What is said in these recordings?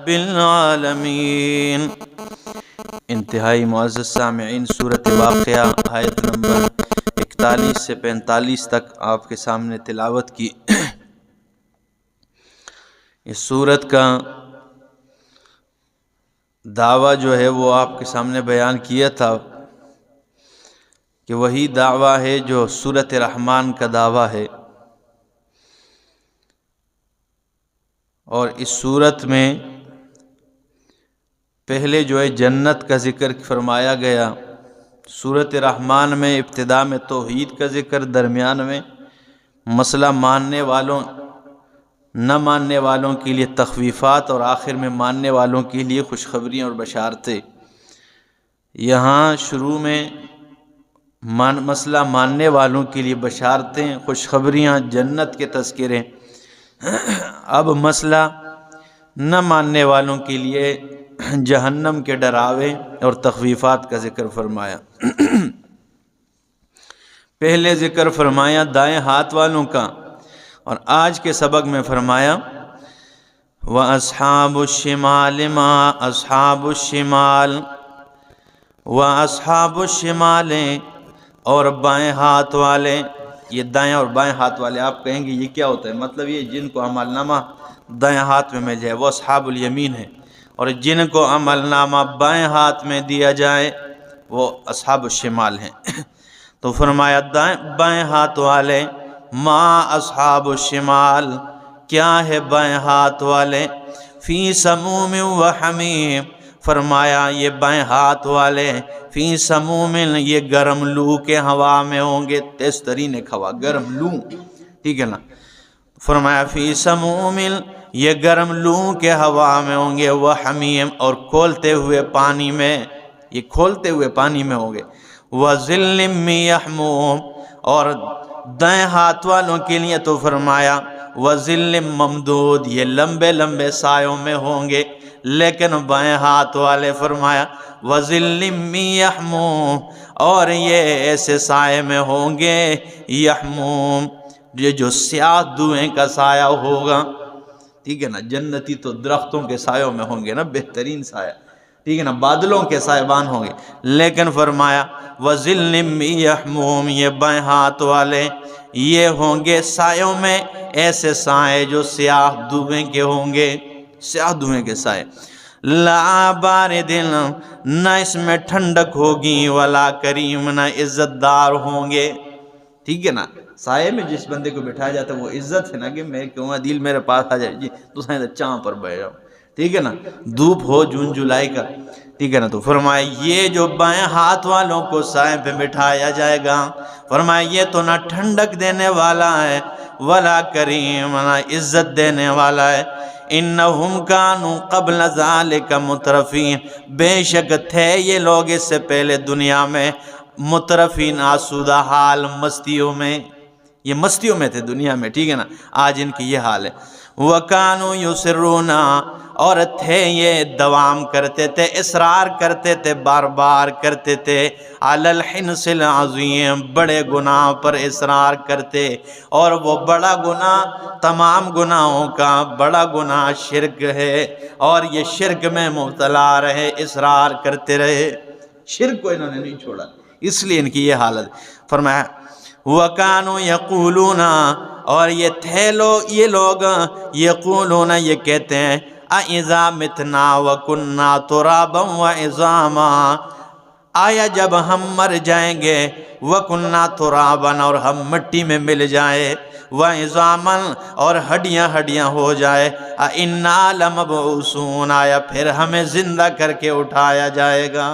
رب العالمین۔ انتہائی معزز سامعین، سورۃ واقعہ آیت نمبر 41 سے 45 تک آپ کے سامنے تلاوت کی۔ اس سورت کا دعویٰ جو ہے وہ آپ کے سامنے بیان کیا تھا کہ وہی دعویٰ ہے جو سورۃ رحمان کا دعویٰ ہے، اور اس سورت میں پہلے جو ہے جنت کا ذکر فرمایا گیا۔ سورۃ رحمان میں ابتدا میں توحید کا ذکر، درمیان میں مسئلہ ماننے والوں نہ ماننے والوں کے لیے تخویفات، اور آخر میں ماننے والوں کے لیے خوشخبریاں اور بشارتیں۔ یہاں شروع میں مسئلہ ماننے والوں کے لیے بشارتیں، خوشخبریاں، جنت کے تذکرے۔ اب مسئلہ نہ ماننے والوں کے لیے جہنم کے ڈراوے اور تخویفات کا ذکر فرمایا۔ پہلے ذکر فرمایا دائیں ہاتھ والوں کا، اور آج کے سبق میں فرمایا وَأَصْحَابُ الشِّمَالِ مَا أَصْحَابُ الشِّمَالِ، وَأَصْحَابُ الشِّمَالِ، اور بائیں ہاتھ والے۔ یہ دائیں اور بائیں ہاتھ والے، آپ کہیں گے یہ کیا ہوتا ہے؟ مطلب یہ جن کو عمل نامہ دائیں ہاتھ میں مل جائے وہ اصحاب الیمین ہے، اور جن کو عمل نامہ بائیں ہاتھ میں دیا جائے وہ اصحاب الشمال ہیں۔ تو فرمایا بائیں ہاتھ والے، ما اصحاب الشمال، کیا ہے بائیں ہاتھ والے؟ فی سموم و حمیم، فرمایا یہ بائیں ہاتھ والے فی سموم، یہ گرم لو کے ہوا میں ہوں گے، تیز ترین ایک ہوا، گرم لو، ٹھیک ہے نا۔ فرمایا فی سموم، یہ گرم لو کے ہوا میں ہوں گے، وہ حمیم، اور کھولتے ہوئے پانی میں، یہ کھولتے ہوئے پانی میں ہوں گے، وَظِلٍّ مِّن يَحْمُومٍ، اور دائیں ہاتھ والوں کے لیے تو فرمایا وَظِلٍّ ممدود، یہ لمبے لمبے سایوں میں ہوں گے، لیکن بائیں ہاتھ والے فرمایا وَظِلٍّ مِّن يَحْمُومٍ، اور یہ ایسے سائے میں ہوں گے، یحموم، یہ جو سیاہ دھوئیں کا سایہ ہوگا، ٹھیک ہے نا۔ جنتی تو درختوں کے سایوں میں ہوں گے نا، بہترین سایہ، ٹھیک ہے نا، بادلوں کے سائبان ہوں گے، لیکن فرمایا وَظِلٍّ مِّن يَحْمُومٍ، یہ بائیں ہاتھ والے یہ ہوں گے سایوں میں، ایسے سائے جو سیاہ دھوئیں کے ہوں گے، سیاہ دھوئیں کے سائے۔ لا باردن، نہ اس میں ٹھنڈک ہوگی، ولا کریم، نہ عزت دار ہوں گے، ٹھیک ہے نا۔ سائے میں جس بندے کو بٹھایا جاتا ہے وہ عزت ہے نا، کہ میں کہوں دل میرے پاس آ جائے جی تو سائیں چاں پر بیٹھ جاؤ، ٹھیک ہے نا، دھوپ ہو جون جولائی کا، ٹھیک ہے نا۔ تو فرمایا یہ جو بائیں ہاتھ والوں کو سائے پہ بٹھایا جائے گا، فرمایا یہ تو نہ ٹھنڈک دینے والا ہے، ولا کریم، نہ عزت دینے والا ہے۔ انہم کانوا قبل ذالک مترفین، بے شک تھے یہ لوگ اس سے پہلے دنیا میں مترفین، آسودہ حال، مستیوں میں، یہ مستیوں میں تھے دنیا میں، ٹھیک ہے نا۔ آج ان کی یہ حال ہے۔ وَكَانُوا يُصِرُّونَ، اور تھے یہ دوام کرتے تھے، اصرار کرتے تھے، بار بار کرتے تھے، عَلَى الْحِنْسِ الْعَظِيمِ، بڑے گناہ پر اصرار کرتے، اور وہ بڑا گناہ تمام گناہوں کا بڑا گناہ شرک ہے، اور یہ شرک میں مبتلا رہے، اصرار کرتے رہے، شرک کو انہوں نے نہیں چھوڑا، اس لیے ان کی یہ حالت۔ فرمایا وَكَانُوا يَقُولُونَ، اور یہ تھے لوگ، یہ لوگ یقولون، یہ کہتے ہیں اَإِذَا مِتْنَا وَكُنَّا تُرَابًا وَعِظَامًا، آیا جب ہم مر جائیں گے، وَكُنَّا تُرَابًا، اور ہم مٹی میں مل جائیں، وَعِظَامًا، اور ہڈیاں ہڈیاں ہو جائے، اِنَّا لَمَبْعُوثُونَ، آیا پھر ہمیں زندہ کر کے اٹھایا جائے گا،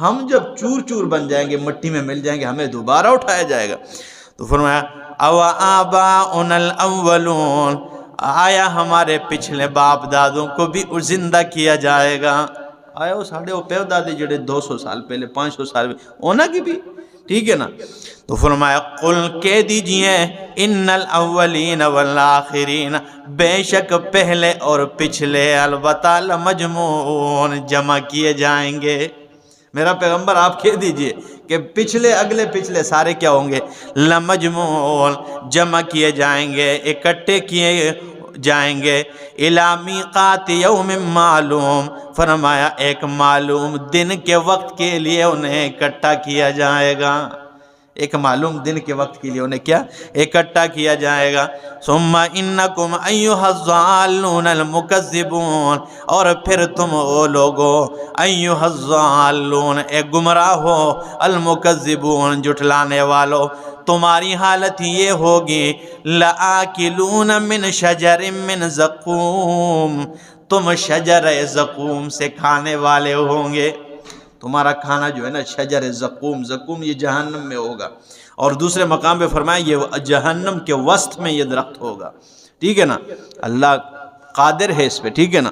ہم جب چور چور بن جائیں گے، مٹی میں مل جائیں گے، ہمیں دوبارہ اٹھایا جائے گا۔ تو فرمایا أَوَآبَاؤُنَا الْأَوَّلُونَ، آیا ہمارے پچھلے باپ دادوں کو بھی زندہ کیا جائے گا، آیا وہ ساڑھے وہ پیو دادے جڑے 200 سال پہلے 500 سال پہلے اونا کی بھی، ٹھیک ہے نا۔ تو فرمایا قل کہہ دیجئے ان الاولین والآخرین، بے شک پہلے اور پچھلے البتہ لمجموعون، جمع کیے جائیں گے۔ میرا پیغمبر آپ کہہ دیجئے کہ پچھلے اگلے پچھلے سارے کیا ہوں گے، لمجموعون، جمع کیے جائیں گے، اکٹھے کیے جائیں گے الی میقات یوم معلوم، فرمایا ایک معلوم دن کے وقت کے لیے انہیں اکٹھا کیا جائے گا، ایک معلوم دن کے وقت کے لیے انہیں کیا اکٹھا کیا جائے گا۔ ثم انکم ایھا الضالون المکذبون، اور پھر تم او لوگو ایھا الضالون اے گمراہ ہو، المکذبون جھٹلانے والو، تمہاری حالت یہ ہوگی لآکلون من شجر من زقوم، تم شجر زقوم سے کھانے والے ہوں گے، تمہارا کھانا جو ہے نا شجر زقوم، زقوم یہ جہنم میں ہوگا، اور دوسرے مقام پہ فرمایا یہ جہنم کے وسط میں یہ درخت ہوگا، ٹھیک ہے نا، اللہ قادر ہے اس پہ، ٹھیک ہے نا۔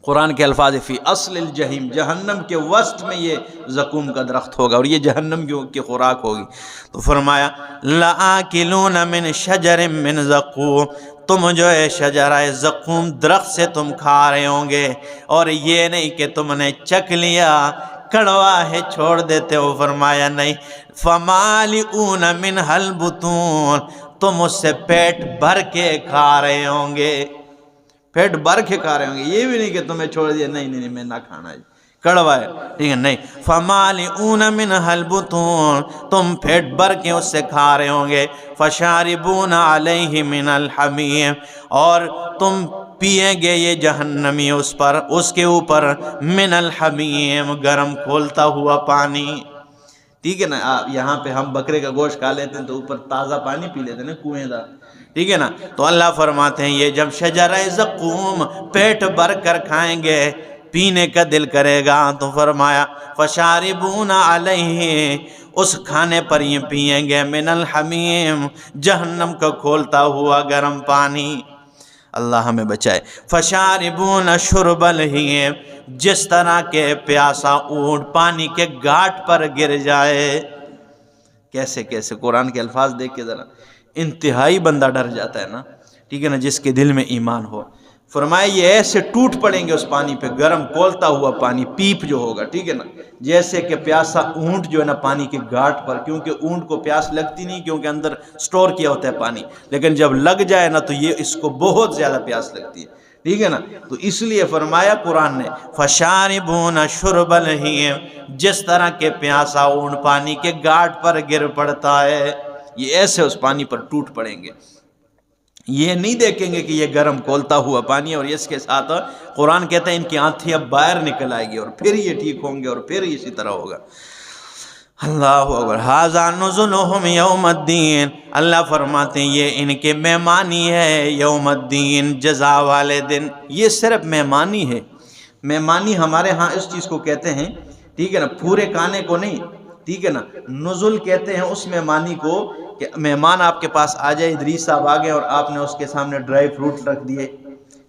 قرآن کے الفاظ فی اصل الجحیم، جہنم کے وسط میں یہ زقوم کا درخت ہوگا اور یہ جہنم کی خوراک ہوگی۔ تو فرمایا لآکلون من شجر من زقوم، تم جو ہے شجرہ زقوم درخت سے تم کھا رہے ہوں گے، اور یہ نہیں کہ تم نے چکھ لیا کڑوا ہے چھوڑ دیتے ہو، فرمایا نہیں، فمالئون منھا البطون، تم اس سے پیٹ بھر کے کھا رہے ہوں گے، پیٹ بھر کے کھا رہے ہوں گے، یہ بھی نہیں کہ تمہیں چھوڑ دیا نہیں نہیں میں نہ کھانا ہے کڑوا ہے، ٹھیک ہے، نہیں، فمالئون منھا البطون، تم پیٹ بھر کے اس سے کھا رہے ہوں گے، فشاربون علیہ من الحمیم، اور تم پیئیں گے یہ جہنمی اس پر، اس کے اوپر من الحمیم گرم کھولتا ہوا پانی، ٹھیک ہے نا۔ یہاں پہ ہم بکرے کا گوشت کھا لیتے ہیں تو اوپر تازہ پانی پی لیتے ہیں نا کنویں کا، ٹھیک ہے نا، تو اللہ فرماتے ہیں یہ جب شجرہ زقوم پیٹ بھر کر کھائیں گے، پینے کا دل کرے گا، تو فرمایا فشاربون علیہ، اس کھانے پر یہ پیئیں گے من الحمیم جہنم کا کھولتا ہوا گرم پانی، اللہ ہمیں بچائے۔ فشاربون شرب الہیم، جس طرح کے پیاسا اونٹ پانی کے گھاٹ پر گر جائے، کیسے کیسے قرآن کے الفاظ دیکھ کے ذرا انتہائی بندہ ڈر جاتا ہے نا، ٹھیک ہے نا، جس کے دل میں ایمان ہو۔ فرمایا یہ ایسے ٹوٹ پڑیں گے اس پانی پہ، گرم کھولتا ہوا پانی، پیپ جو ہوگا، ٹھیک ہے نا، جیسے کہ پیاسا اونٹ جو ہے نا پانی کے گھاٹ پر، کیونکہ اونٹ کو پیاس لگتی نہیں کیونکہ اندر سٹور کیا ہوتا ہے پانی، لیکن جب لگ جائے نا تو یہ اس کو بہت زیادہ پیاس لگتی ہے، ٹھیک ہے نا، تو اس لیے فرمایا قرآن نے فشاربون شرب الہیم، جس طرح کے پیاسا اونٹ پانی کے گھاٹ پر گر پڑتا ہے، یہ ایسے اس پانی پر ٹوٹ پڑیں گے، یہ نہیں دیکھیں گے کہ یہ گرم کھولتا ہوا پانی، اور اس کے ساتھ قرآن کہتا ہے ان کی آنکھیں اب باہر نکل آئے گی اور پھر یہ ٹھیک ہوں گے اور پھر اسی طرح ہوگا۔ اللہ اکبر۔ ھذا نزلھم یوم الدین، اللہ فرماتے ہیں یہ ان کے مہمانی ہے یوم الدین، جزا والے دن، یہ صرف مہمانی ہے، مہمانی ہمارے ہاں اس چیز کو کہتے ہیں، ٹھیک ہے نا، پورے کھانے کو نہیں، ٹھیک ہے نا، نزل کہتے ہیں اس مہمانی کو کہ مہمان آپ کے پاس آ جائے، ادریس صاحب آ گئے اور آپ نے اس کے سامنے ڈرائی فروٹ رکھ دیے،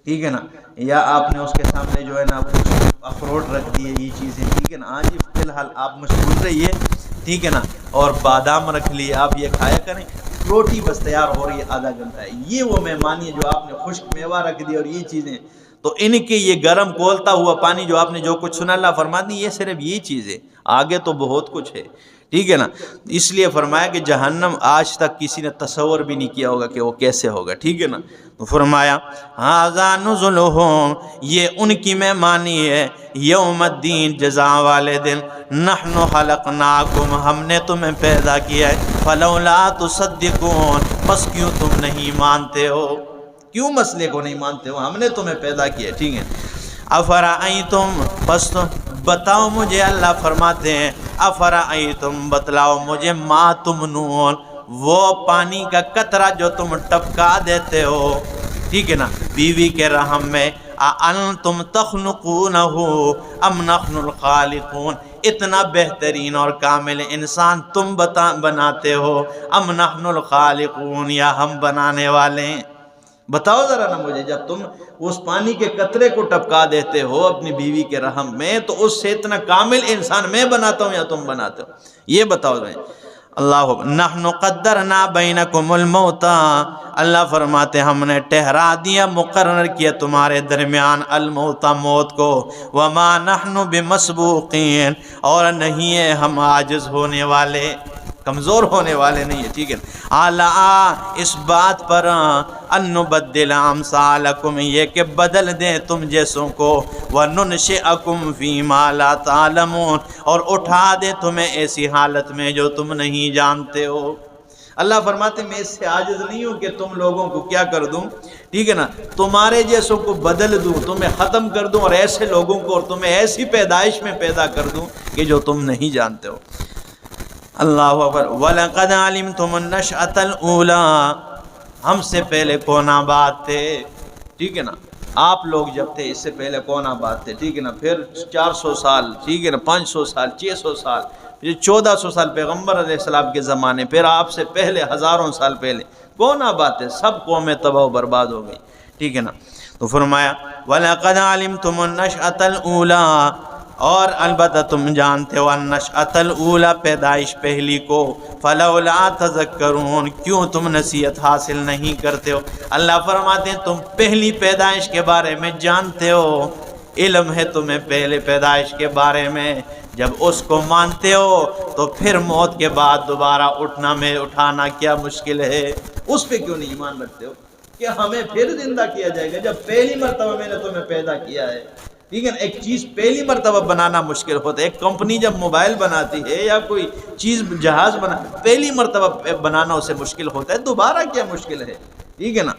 ٹھیک ہے نا، یا آپ نے اس کے سامنے جو ہے نا اخروٹ رکھ دیے، یہ چیزیں، ٹھیک ہے نا، آج فی الحال آپ مشغول رہیے، ٹھیک ہے نا، اور بادام رکھ لیے، آپ یہ کھایا کریں، روٹی بس تیار ہو رہی ہے آدھا گھنٹہ ہے، یہ وہ مہمانی ہے جو آپ نے خشک میوہ رکھ دی اور یہ چیزیں، تو ان کے یہ گرم کھولتا ہوا پانی جو آپ نے جو کچھ سنا اللہ فرماتی یہ صرف یہ چیز ہے، آگے تو بہت کچھ ہے، ٹھیک ہے نا، اس لیے فرمایا کہ جہنم آج تک کسی نے تصور بھی نہیں کیا ہوگا کہ وہ کیسے ہوگا، ٹھیک ہے نا، تو فرمایا ھذا نزلھم، یہ ان کی مہمانی ہے یوم الدین، جزا والے دن، نحن خلقناکم، ہم نے تمہیں پیدا کیا ہے، فلولا تصدقون، بس کیوں تم نہیں مانتے ہو، کیوں مسئلے کو نہیں مانتے ہو، ہم نے تمہیں پیدا کیا، ٹھیک ہے۔ افرأیتم، پس تم بتاؤ مجھے، اللہ فرماتے ہیں افرأیتم، بتلاؤ مجھے، ما تمنون، وہ پانی کا قطرہ جو تم ٹپکا دیتے ہو، ٹھیک ہے نا، بیوی کے رحم میں، اَأَنْتُمْ تَخْلُقُونَهُ أَمْ نَحْنُ الْخَالِقُونَ، اتنا بہترین اور کامل انسان تم بناتے ہو، ام نحن الخالقون، یا ہم بنانے والے ہیں، بتاؤ ذرا نا مجھے، جب تم اس پانی کے قطرے کو ٹپکا دیتے ہو اپنی بیوی کے رحم میں، تو اس سے اتنا کامل انسان میں بناتا ہوں یا تم بناتے ہو، یہ بتاؤ میں۔ اللہ نحن قدرنا بینکم الموت، اللہ فرماتے ہم نے ٹھہرا دیا، مقرر کیا تمہارے درمیان الموت، موت کو، وما نحن بمسبوقین، اور نہیں ہے ہم عاجز ہونے والے، کمزور ہونے والے نہیں ہے، ٹھیک ہے اعلیٰ اس بات پر ان نبدل امثالکم یہ کہ بدل دیں تم جیسوں کو وننشئکم فیما لا تعلمون اور اٹھا دیں تمہیں ایسی حالت میں جو تم نہیں جانتے ہو۔ اللہ فرماتے میں اس سے عاجز نہیں ہوں کہ تم لوگوں کو کیا کر دوں، ٹھیک ہے نا، تمہارے جیسوں کو بدل دوں، تمہیں ختم کر دوں، اور ایسے لوگوں کو اور تمہیں ایسی پیدائش میں پیدا کر دوں کہ جو تم نہیں جانتے ہو۔ اللہ اکبر۔ وَلَقَدْ عَلِمْتُمُ النَّشْأَةَ الْأُولَىٰ ہم سے پہلے کون آباد تھے، ٹھیک ہے نا، آپ لوگ جب تھے اس سے پہلے کون آباد تھے، ٹھیک ہے نا، پھر 400 سال، ٹھیک ہے نا، 500 سال، 600 سال، پھر 1400 سال پیغمبر علیہ السلام کے زمانے، پھر آپ سے پہلے ہزاروں سال پہلے کون آباد تھے، سب قومیں تباہ و برباد ہو گئی، ٹھیک ہے نا۔ تو فرمایا وَلَقَدْ عَلِمْتُمُ النَّشْأَةَ الْأُولَىٰ اور البتہ تم جانتے ہو النشأۃ الاولیٰ پیدائش پہلی کو، فلولا تذکرون کیوں تم نصیحت حاصل نہیں کرتے ہو۔ اللہ فرماتے ہیں تم پہلی پیدائش کے بارے میں جانتے ہو، علم ہے تمہیں پہلے پیدائش کے بارے میں، جب اس کو مانتے ہو تو پھر موت کے بعد دوبارہ اٹھانا کیا مشکل ہے، اس پہ کیوں نہیں ایمان رکھتے ہو کہ ہمیں پھر زندہ کیا جائے گا جب پہلی مرتبہ میں نے تمہیں پیدا کیا ہے، ٹھیک ہے نا۔ ایک چیز پہلی مرتبہ بنانا مشکل ہوتا ہے، ایک کمپنی جب موبائل بناتی ہے یا کوئی چیز جہاز پہلی مرتبہ بنانا اسے مشکل ہوتا ہے، دوبارہ کیا مشکل ہے، ٹھیک ہے نا۔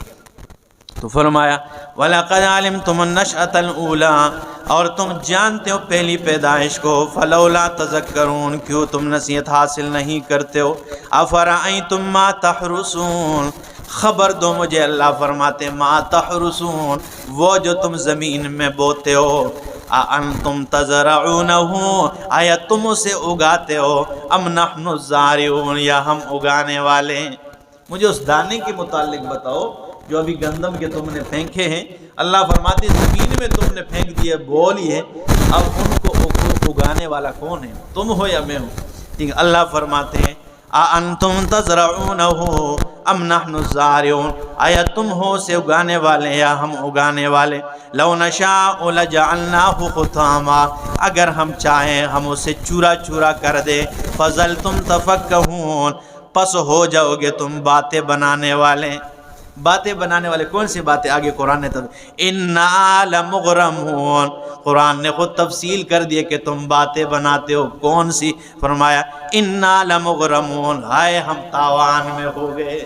تو فرمایا وَلَقَدْ عَلِمْتُمُ النَّشْأَةَ الْأُولَىٰ اور تم جانتے ہو پہلی پیدائش کو، فَلَوْلَا تَذَكَّرُونَ کیوں تم نصیحت حاصل نہیں کرتے ہو۔ أَفَرَأَيْتُم مَّا تَحْرُثُونَ خبر دو مجھے، اللہ فرماتے مَا تَحْرُثُونَ وہ جو تم زمین میں بوتے ہو، أَأَنتُمْ تَزْرَعُونَهُ آیا تم اسے اگاتے ہو، أَمْ نَحْنُ الزَّارِعُونَ یا ہم اگانے والے ہیں۔ مجھے اس دانے کے متعلق بتاؤ جو ابھی گندم کے تم نے پھینکے ہیں، اللہ فرماتے زمین میں تم نے پھینک دیے، بو لیے، اب ان کو اگانے والا کون ہے، تم ہو یا میں ہوں، ٹھیک ہے۔ اللہ فرماتے ہیں أَأَنتُمْ تَزْرَعُونَهُ أَمْ نَحْنُ الزَّارِعُونَ آیا تم ہو اسے اگانے والے یا ہم اگانے والے۔ لَوْ نَشَاءُ لَجَعَلْنَاهُ حُطَامًا اگر ہم چاہیں ہم اسے چورا چورا کر دے، فَظَلْتُمْ تَفَكَّهُونَ پس ہو جاؤ گے تم باتیں بنانے والے۔ باتیں بنانے والے کون سی باتیں؟ آگے قرآن نے اِنَّا لَمُغْرَمُونَ قرآن نے خود تفصیل کر دیا کہ تم باتیں بناتے ہو، کون سی؟ فرمایا اِنَّا لَمُغْرَمُونَ ہائے ہم تاوان میں ہو گئے۔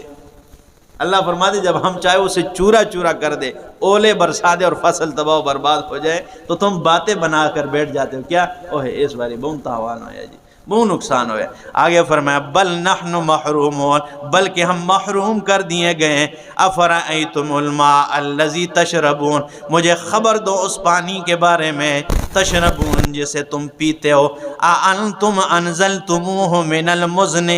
اللہ فرماتے جب ہم چاہے اسے چورا چورا کر دے، اولے برسا دے اور فصل تباہ و برباد ہو جائے تو تم باتیں بنا کر بیٹھ جاتے ہو، کیا اوہ اس باری بہت تاوان ہویا جی، بہت نقصان ہویا۔ آگے فرمایا بل نحن محرومون بلکہ ہم محروم کر دیے گئے۔ افرأیتم الماء الذی تشربون مجھے خبر دو اس پانی کے بارے میں، تشربون جسے تم پیتے ہو، اانتم انزلتموہ من المزن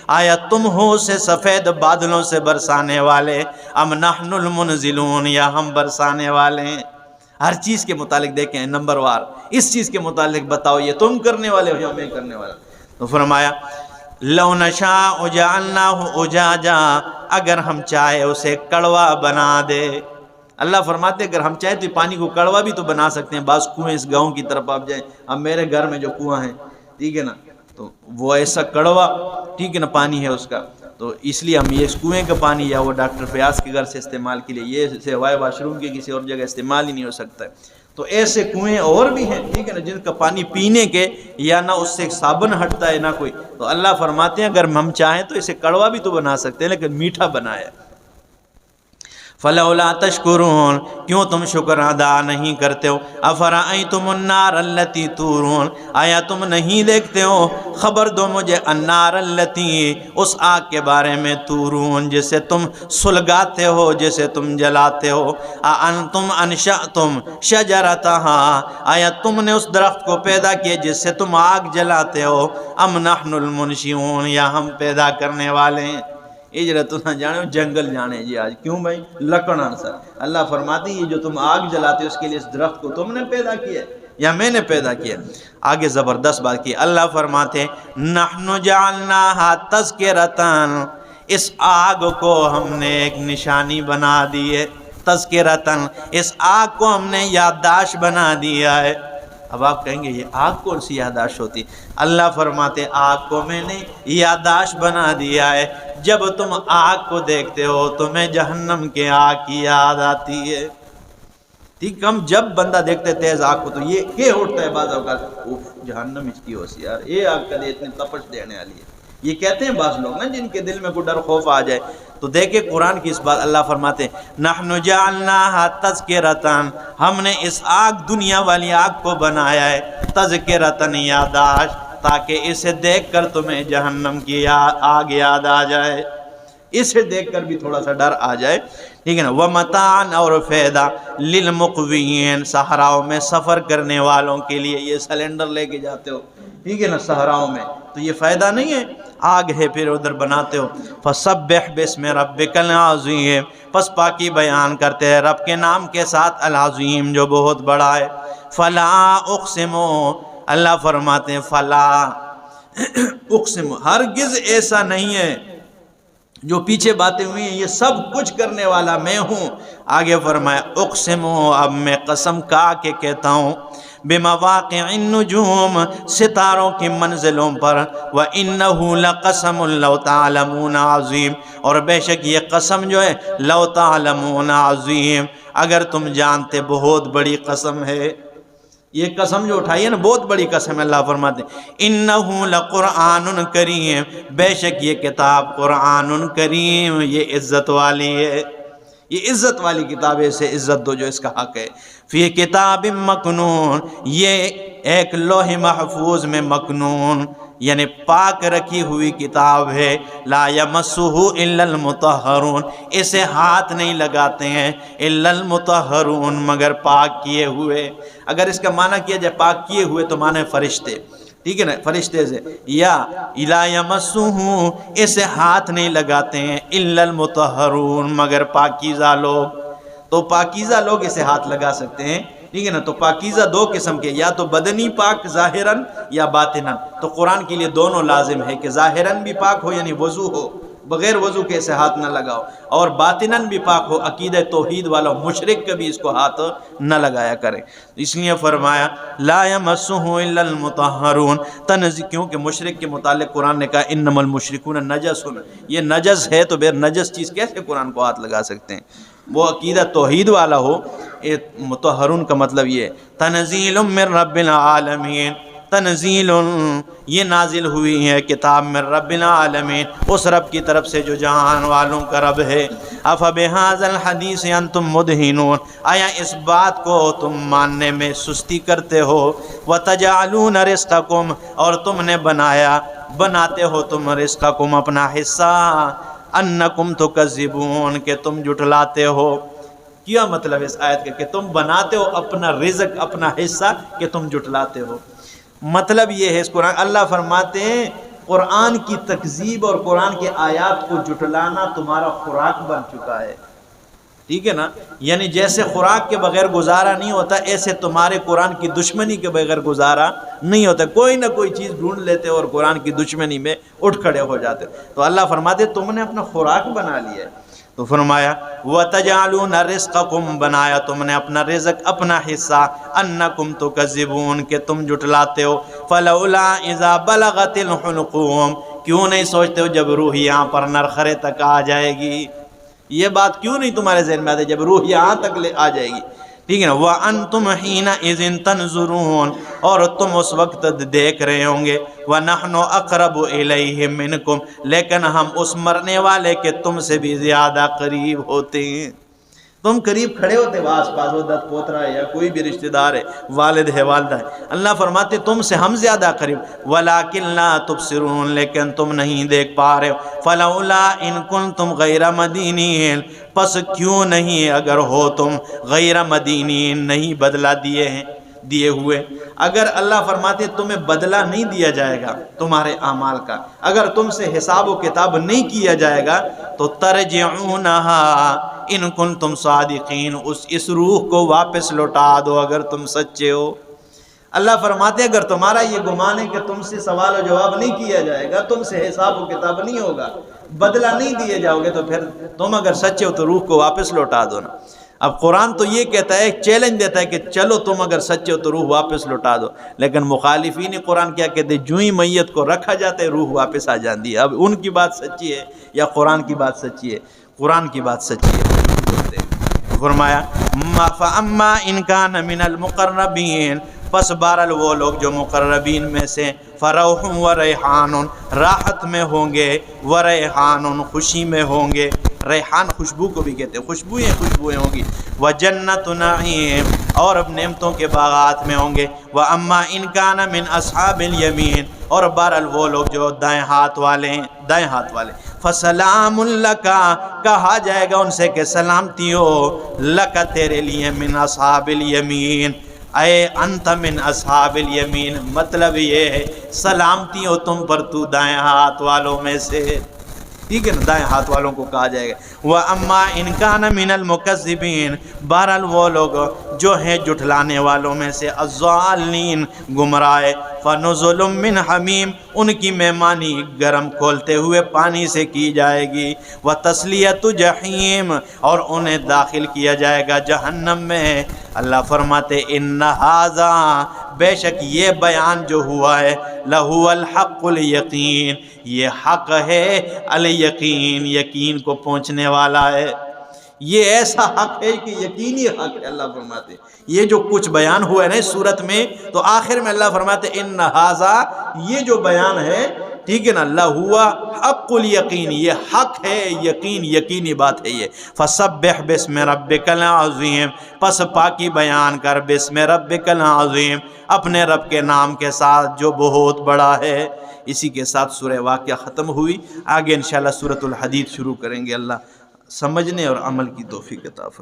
آیا تم ہو اسے سفید بادلوں سے برسانے والے، ام نحن المنزلون یا ہم برسانے والے ہیں۔ ہر چیز کے متعلق دیکھیں نمبر وار، اس چیز کے متعلق بتاؤ یہ تم کرنے والے ہو یا میں کرنے والا۔ تو فرمایا لَوْ نَشَاءُ جَعَلْنَاهُ أُجَاجًا اگر ہم چاہے اسے کڑوا بنا دے۔ اللہ فرماتے اگر ہم چاہے تو پانی کو کڑوا بھی تو بنا سکتے ہیں۔ بعض کنویں اس گاؤں کی طرف آپ جائیں، اب میرے گھر میں جو کنواں ہیں، ٹھیک ہے نا، تو وہ ایسا کڑوا، ٹھیک ہے نا، پانی ہے اس کا، تو اس لیے ہم یہ اس کنویں کا پانی یا وہ ڈاکٹر فیاض کے گھر سے استعمال کے لیے، یہ سوائے واش روم کے کسی اور جگہ استعمال ہی نہیں ہو سکتا ہے۔ تو ایسے کنویں اور بھی ہیں، ٹھیک ہے نا، جن کا پانی پینے کے یا نہ اس سے صابن ہٹتا ہے نہ کوئی، تو اللہ فرماتے ہیں اگر ہم چاہیں تو اسے کڑوا بھی تو بنا سکتے ہیں لیکن میٹھا بنایا۔ فلولا تشکرون کیوں تم شکر ادا نہیں کرتے ہو۔ افرأیتم النار التی تورون آیا تم نہیں دیکھتے ہو، خبر دو مجھے النار التی اس آگ کے بارے میں، تورون جسے تم سلگاتے ہو، جسے تم جلاتے ہو۔ اانتم انشأتم شجرتها آیا تم نے اس درخت کو پیدا کیا جس سے تم آگ جلاتے ہو، ام نحن المنشئون یا ہم پیدا کرنے والے ہیں۔ اجرت نہ جانے جنگل جانے جی آج کیوں بھائی لکڑ آنسر۔ اللہ فرماتی یہ جو تم آگ جلاتے ہو اس کے لیے اس درخت کو تم نے پیدا کیا یا میں نے پیدا کیا۔ آگے زبردست بات کی، اللہ فرماتے نحن جعلناها تذکرتاً اس آگ کو ہم نے ایک نشانی بنا دی ہے، تذکرتاً اس آگ کو ہم نے یادداشت بنا دیا ہے۔ اب آپ کہیں گے یہ آگ کون سی یادداشت ہوتی؟ اللہ فرماتے آگ کو میں نے یادداشت بنا دیا ہے، جب تم آگ کو دیکھتے ہو تمہیں جہنم کے آگ کی یاد آتی ہے۔ ٹھیک، ہم جب بندہ دیکھتے تیز آگ کو تو یہ کہ اٹھتا ہے بعض اوقات، اوف جہنم اس کی ہو سی یار، یہ آگ کدے اتنی تپش دینے والی ہے، یہ کہتے ہیں بعض لوگ نا جن کے دل میں کوئی ڈر خوف آ جائے۔ تو دیکھیں قرآن کی اس بات اللہ فرماتے ہیں نحن جعلناها تذکرۃ، ہم نے اس آگ دنیا والی آگ کو بنایا ہے تذکرۃ یادداشت، تاکہ اسے دیکھ کر تمہیں جہنم کی آگ یاد آ جائے، اسے دیکھ کر بھی تھوڑا سا ڈر آ جائے، ٹھیک ہے نا۔ وَمَتَاعًا اور فائدہ لِلْمُقْوِينَ، صحراؤں میں سفر کرنے والوں کے لیے، یہ سلنڈر لے کے جاتے ہو ٹھیک ہے نا صحراؤں میں، تو یہ فائدہ نہیں ہے، آگ ہے پھر ادھر بناتے ہو۔ فَسَبِّحْ بِاسْمِ رَبِّكَ الْعَظِيمِ، پس پاکی بیان کرتے ہیں رب کے نام کے ساتھ العظیم جو بہت بڑا ہے۔ فَلَا اُقْسِمُ، اللہ فرماتے ہیں فَلَا اقسم، ہرگز ایسا نہیں ہے، جو پیچھے باتیں ہوئی ہیں یہ سب کچھ کرنے والا میں ہوں۔ آگے فرمایا اقسم، اب میں قسم کھا کے کہتا ہوں، بمواقع النجوم، ستاروں کی منزلوں پر، وَإِنَّهُ لَقَسَمٌ لَوْ تَعْلَمُونَ عَظِيمٌ، اور بے شک یہ قسم جو ہے لَوْ تَعْلَمُونَ عَظِيمٌ، اگر تم جانتے بہت بڑی قسم ہے، یہ قسم جو اٹھائی ہے نا بہت بڑی قسم ہے۔ اللہ فرماتے ہیں انہو لقرآن کریم، بے شک یہ کتاب قرآن کریم، یہ عزت والی ہے، یہ عزت والی کتاب ہے، اسے عزت دو جو اس کا حق ہے۔ فی کتاب مکنون، یہ ایک لوح محفوظ میں مکنون یعنی پاک رکھی ہوئی کتاب ہے، لا یمسہ الا المطہرون، اسے ہاتھ نہیں لگاتے ہیں الا المطہرون مگر پاک کیے ہوئے۔ اگر اس کا معنی کیا جائے پاک کیے ہوئے تو معنی فرشتے، ٹھیک ہے نا، فرشتے سے، یا لا یمسہ، اسے ہاتھ نہیں لگاتے ہیں الا المطہرون مگر پاکیزہ لوگ، تو پاکیزہ لوگ اسے ہاتھ لگا سکتے ہیں، ٹھیک ہے نا۔ تو پاکیزہ دو قسم کے، یا تو بدنی پاک ظاہراً یا باطناً، تو قرآن کے لیے دونوں لازم ہے کہ ظاہراً بھی پاک ہو یعنی وضو ہو، بغیر وضو کے اسے ہاتھ نہ لگاؤ، اور باطناً بھی پاک ہو، عقیدہ توحید والا مشرک کبھی اس کو ہاتھ نہ لگایا کرے۔ اس لیے فرمایا لا یمسہ الا المطہرون، کیونکہ مشرک کے متعلق قرآن نے کہا انما المشرکون نجس، یہ نجس ہے، تو بغیر نجس چیز کیسے قرآن کو ہاتھ لگا سکتے ہیں؟ وہ عقیدہ توحید والا ہو۔ مطہرون کا مطلب یہ ہے تنزیل من رب العالمین، تنزیل یہ نازل ہوئی ہے کتاب من رب العالمین، اس رب کی طرف سے جو جہان والوں کا رب ہے۔ افبہذا الحدیث انتم مدہنون، آیا اس بات کو تم ماننے میں سستی کرتے ہو؟ وتجعلون رزقکم، اور تم نے بناتے ہو تم رزقکم اپنا حصہ، انکم تکذبون کہ تم جھٹلاتے ہو۔ کیا مطلب اس آیت کا کہ تم بناتے ہو اپنا رزق اپنا حصہ کہ تم جھٹلاتے ہو؟ مطلب یہ ہے اس قرآن، اللہ فرماتے ہیں قرآن کی تکذیب اور قرآن کے آیات کو جھٹلانا تمہارا خوراک بن چکا ہے، ٹھیک ہے نا، یعنی جیسے خوراک کے بغیر گزارا نہیں ہوتا، ایسے تمہارے قرآن کی دشمنی کے بغیر گزارا نہیں ہوتا، کوئی نہ کوئی چیز ڈھونڈ لیتے اور قرآن کی دشمنی میں اٹھ کھڑے ہو جاتے۔ تو اللہ فرماتے تم نے اپنا خوراک بنا لیا ہے، تو فرمایا وَتَجْعَلُونَ رِزْقَكُمْ، بنایا تم نے اپنا رزق اپنا حصہ، أَنَّكُمْ تُكَذِّبُونَ کہ تم جھٹلاتے ہو۔ فَلَوْلَا إِذَا بَلَغَتِ الْحُلْقُومَ، کیوں نہیں سوچتے ہو جب روح یہاں پر نرخرے تک آ جائے گی؟ یہ بات کیوں نہیں تمہارے ذہن میں آتی جب روح یہاں تک آ جائے گی؟ ٹھیک ہے نا۔ وَأَنْتُمْ حِينَئِذٍ تَنْظُرُونَ، اور تم اس وقت دیکھ رہے ہوں گے، وَنَحْنُ أَقْرَبُ إِلَيْهِ مِنْكُمْ، لیکن ہم اس مرنے والے کے تم سے بھی زیادہ قریب ہوتے ہیں۔ تم قریب کھڑے ہوتے وہ آس پاس، وہ دت پوترا ہے یا کوئی بھی رشتہ دار ہے، والد ہے والدہ ہے، اللہ فرماتے تم سے ہم زیادہ قریب، وَلَكِنْ لَا تُبْصِرُونَ، لیکن تم نہیں دیکھ پا رہے ہو۔ فَلَوْلَا إِن كُنْتُمْ غَيْرَ مَدِينِينَ، پس کیوں نہیں اگر ہو تم غیر مدینین، نہیں بدلہ دیے ہوئے، اگر اللہ فرماتے تمہیں بدلہ نہیں دیا جائے گا تمہارے اعمال کا، اگر تم سے حساب و کتاب نہیں کیا جائے گا، تو ترجعونہا ان کنتم صادقین، اس روح کو واپس لوٹا دو اگر تم سچے ہو۔ اللہ فرماتے اگر تمہارا یہ گمان ہے کہ تم سے سوال و جواب نہیں کیا جائے گا، تم سے حساب و کتاب نہیں ہوگا، بدلہ نہیں دیے جاؤ گے، تو پھر تم اگر سچے ہو تو روح کو واپس لوٹا دو نا۔ اب قرآن تو یہ کہتا ہے، ایک چیلنج دیتا ہے کہ چلو تم اگر سچے ہو تو روح واپس لوٹا دو، لیکن مخالفین قرآن کیا کہتے ہیں، جو ہی میت کو رکھا جاتا ہے روح واپس آ جاتی ہے۔ اب ان کی بات سچی ہے یا قرآن کی بات سچی ہے؟ قرآن کی بات سچی ہے۔ فرمایا فَأَمَّا إِنْ كَانَ مِنَ الْمُقَرَّبِينَ، پس بہرحال وہ لوگ جو مقربین میں سے، فَرَوْحٌ وَرَيْحَانٌ، راحت میں ہوں گے، وَرَيْحَانٌ، خوشی میں ہوں گے، ریحان خوشبو کو بھی کہتے ہیں، خوشبوئیں ہوں گی، وَجَنَّتُ نَعِيمٍ، اور اب نعمتوں کے باغات میں ہوں گے، وَأَمَّا إِنْ كَانَ مِنْ أَصْحَابِ الْيَمِينَ، اور بہرحال وہ لوگ جو دائیں ہاتھ والے ہیں، فَسَلَامٌ لَكَ، کہا جائے گا ان سے کہ سلامتی ہو، لَكَ تیرے لیے، مِنْ أَصْحَابِ الْيَمِينَ، اے انت من اصحاب الیمین، مطلب یہ ہے سلامتی ہو تم پر، تو دائیں ہاتھ والوں میں سے، ٹھیک ہے نا، دائیں ہاتھ والوں کو کہا جائے گا۔ وَأَمَّا إِنْ كَانَ مِنَ الْمُكَذِّبِينَ، بہرحال وہ لوگ جو ہیں جھٹلانے والوں میں سے، الضَّالِّينَ، گمراہ، فَنُزُلٌ مِّنْ حَمِيمٍ، ان کی مہمانی گرم کھولتے ہوئے پانی سے کی جائے گی، وَتَصْلِيَةُ جَحِيمٍ، اور انہیں داخل کیا جائے گا جہنم میں۔ اللہ فرماتے ان ھذا، بے شک یہ بیان جو ہوا ہے، لَهُوَ الْحَقُّ الْيَقِينُ، یہ حق ہے، الیقین، یقین کو پہنچنے والا ہے، یہ ایسا حق ہے کہ یقینی حق ہے۔ اللہ فرماتے یہ جو کچھ بیان ہوا ہے نا اس صورت میں، تو آخر میں اللہ فرماتے ان ھذا، یہ جو بیان ہے، ٹھیک ہے نا، لَهُوَ حق الیقین، یہ حق ہے، یقین، یقینی بات ہے یہ۔ فَسَبِّحْ بِاسْمِ رَبِّكَ الْعَظِيمِ، پس پاکی بیان کر، بِاسْمِ رَبِّكَ الْعَظِيمِ، اپنے رب کے نام کے ساتھ جو بہت بڑا ہے۔ اسی کے ساتھ سورہ واقعہ ختم ہوئی، آگے انشاءاللہ سورۃ الحدید شروع کریں گے۔ اللہ سمجھنے اور عمل کی توفیق عطا فرمائے۔